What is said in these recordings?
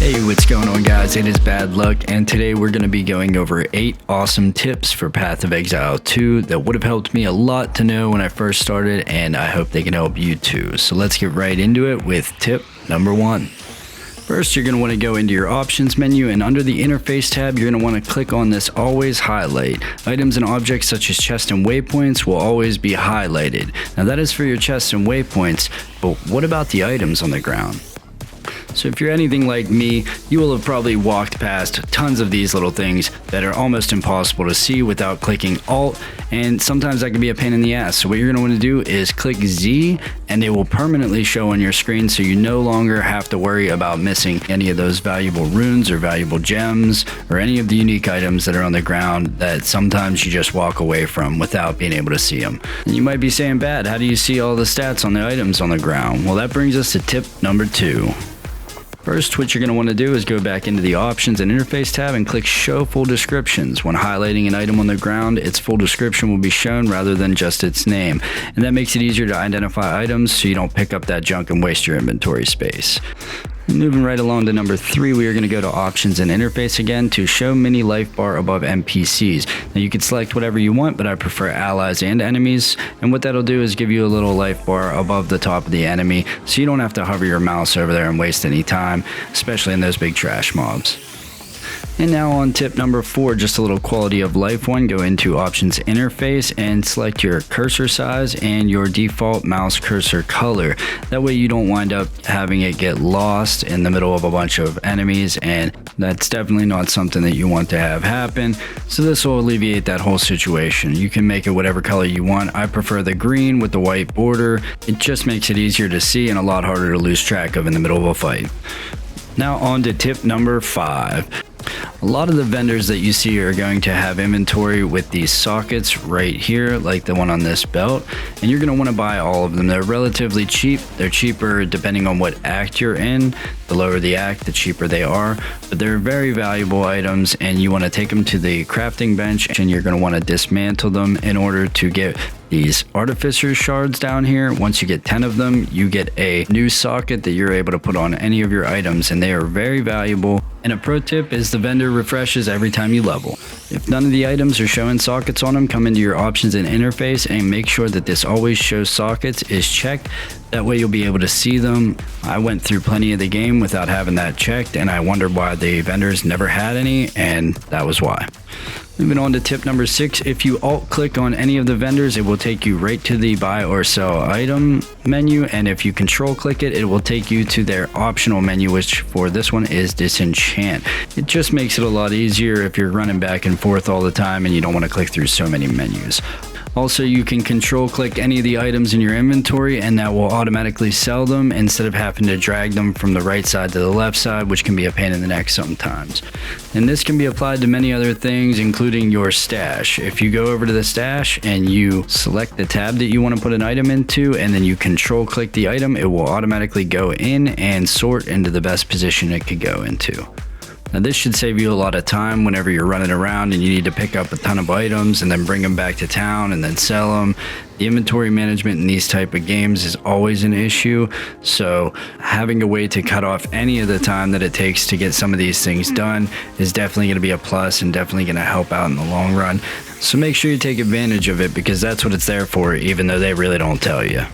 Hey, what's going on guys? It is Bad Luck, and today we're going to be going over 8 awesome tips for Path of Exile 2 that would have helped me a lot to know when I first started, and I hope they can help you too. So let's get right into it with tip number 1. First, you're going to want to go into your options menu, and under the interface tab, you're going to want to click on this always highlight. Items and objects such as chests and waypoints will always be highlighted. Now that is for your chests and waypoints, but what about the items on the ground? So if you're anything like me, you will have probably walked past tons of these little things that are almost impossible to see without clicking Alt, and sometimes that can be a pain in the ass. So what you're going to want to do is click Z, and they will permanently show on your screen, so you no longer have to worry about missing any of those valuable runes or valuable gems or any of the unique items that are on the ground that sometimes you just walk away from without being able to see them. And you might be saying, Bad, how do you see all the stats on the items on the ground? Well, that brings us to tip number 2. First, what you're going to want to do is go back into the Options and Interface tab and click Show Full Descriptions. When highlighting an item on the ground, its full description will be shown rather than just its name. And that makes it easier to identify items so you don't pick up that junk and waste your inventory space. Moving right along to number 3, we are going to go to Options and Interface again to show mini life bar above NPCs. Now you can select whatever you want, but I prefer allies and enemies, and what that'll do is give you a little life bar above the top of the enemy, so you don't have to hover your mouse over there and waste any time, especially in those big trash mobs. And now on tip number 4, just a little quality of life one. Go into Options Interface and select your cursor size and your default mouse cursor color. That way you don't wind up having it get lost in the middle of a bunch of enemies, and that's definitely not something that you want to have happen. So this will alleviate that whole situation. You can make it whatever color you want. I prefer the green with the white border. It just makes it easier to see and a lot harder to lose track of in the middle of a fight. Now on to tip number 5. A lot of the vendors that you see are going to have inventory with these sockets right here, like the one on this belt, and you're going to want to buy all of them. They're relatively cheap. They're cheaper depending on what act you're in. The lower the act, the cheaper they are, but they're very valuable items, and you want to take them to the crafting bench, and you're going to want to dismantle them in order to get these artificer shards down here. Once you get 10 of them, you get a new socket that you're able to put on any of your items, and they are very valuable. And a pro tip is the vendor refreshes every time you level. If none of the items are showing sockets on them, come into your options and interface and make sure that this always shows sockets is checked. That way you'll be able to see them. I went through plenty of the game without having that checked, and I wondered why the vendors never had any, and that was why. Moving on to tip number 6, if you alt click on any of the vendors, it will take you right to the buy or sell item menu, and if you control click it, it will take you to their optional menu, which for this one is disenchant. It just makes it a lot easier if you're running back and forth all the time and you don't want to click through so many menus. Also, you can control click any of the items in your inventory, and that will automatically sell them instead of having to drag them from the right side to the left side, which can be a pain in the neck sometimes. And this can be applied to many other things, including your stash. If you go over to the stash and you select the tab that you want to put an item into, and then you control click the item, it will automatically go in and sort into the best position it could go into. Now this should save you a lot of time whenever you're running around and you need to pick up a ton of items and then bring them back to town and then sell them. The inventory management in these type of games is always an issue, so having a way to cut off any of the time that it takes to get some of these things done is definitely going to be a plus and definitely going to help out in the long run. So make sure you take advantage of it, because that's what it's there for, even though they really don't tell you.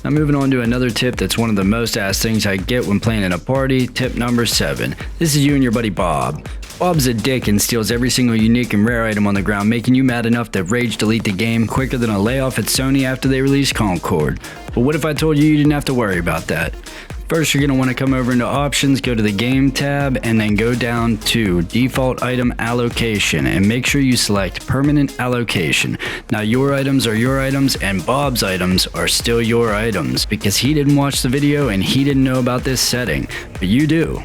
Now moving on to another tip that's one of the most asked things I get when playing in a party, tip number 7. This is you and your buddy Bob. Bob's a dick and steals every single unique and rare item on the ground, making you mad enough to rage delete the game quicker than a layoff at Sony after they release Concord. But what if I told you you didn't have to worry about that? First, you're going to want to come over into Options, go to the Game tab, and then go down to Default Item Allocation, and make sure you select Permanent Allocation. Now, your items are your items, and Bob's items are still your items, because he didn't watch the video and he didn't know about this setting, but you do.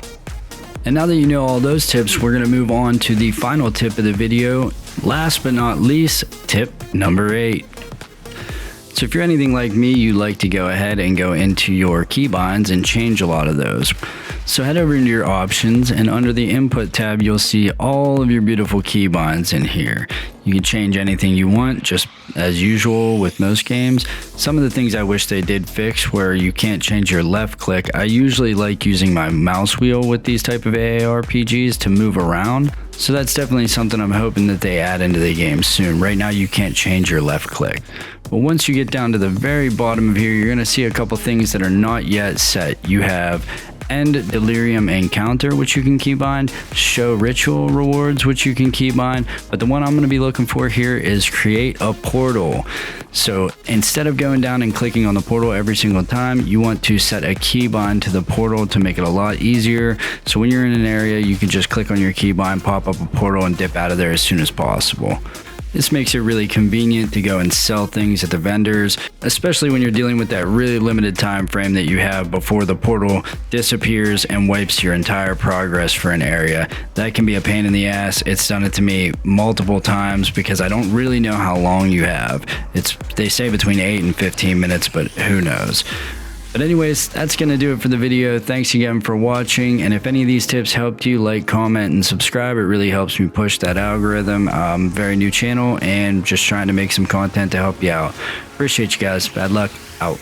And now that you know all those tips, we're going to move on to the final tip of the video. Last but not least, tip number 8. So if you're anything like me, you like to go ahead and go into your keybinds and change a lot of those. So head over into your options, and under the input tab you'll see all of your beautiful keybinds in here. You can change anything you want, just as usual with most games. Some of the things I wish they did fix where you can't change your left click. I usually like using my mouse wheel with these type of AARPGs to move around. So that's definitely something I'm hoping that they add into the game soon. Right now you can't change your left click. But once you get down to the very bottom of here, you're gonna see a couple things that are not yet set. You have End Delirium Encounter, which you can keybind, Show Ritual Rewards, which you can keybind, but the one I'm going to be looking for here is Create a Portal. So instead of going down and clicking on the portal every single time, you want to set a keybind to the portal to make it a lot easier. So when you're in an area, you can just click on your keybind, pop up a portal, and dip out of there as soon as possible. This makes it really convenient to go and sell things at the vendors, especially when you're dealing with that really limited time frame that you have before the portal disappears and wipes your entire progress for an area. That can be a pain in the ass. It's done it to me multiple times because I don't really know how long you have. They say between 8 and 15 minutes, but who knows. But anyways, that's going to do it for the video. Thanks again for watching. And if any of these tips helped you, like, comment, and subscribe. It really helps me push that algorithm. Very new channel and just trying to make some content to help you out. Appreciate you guys. Bad luck. Out.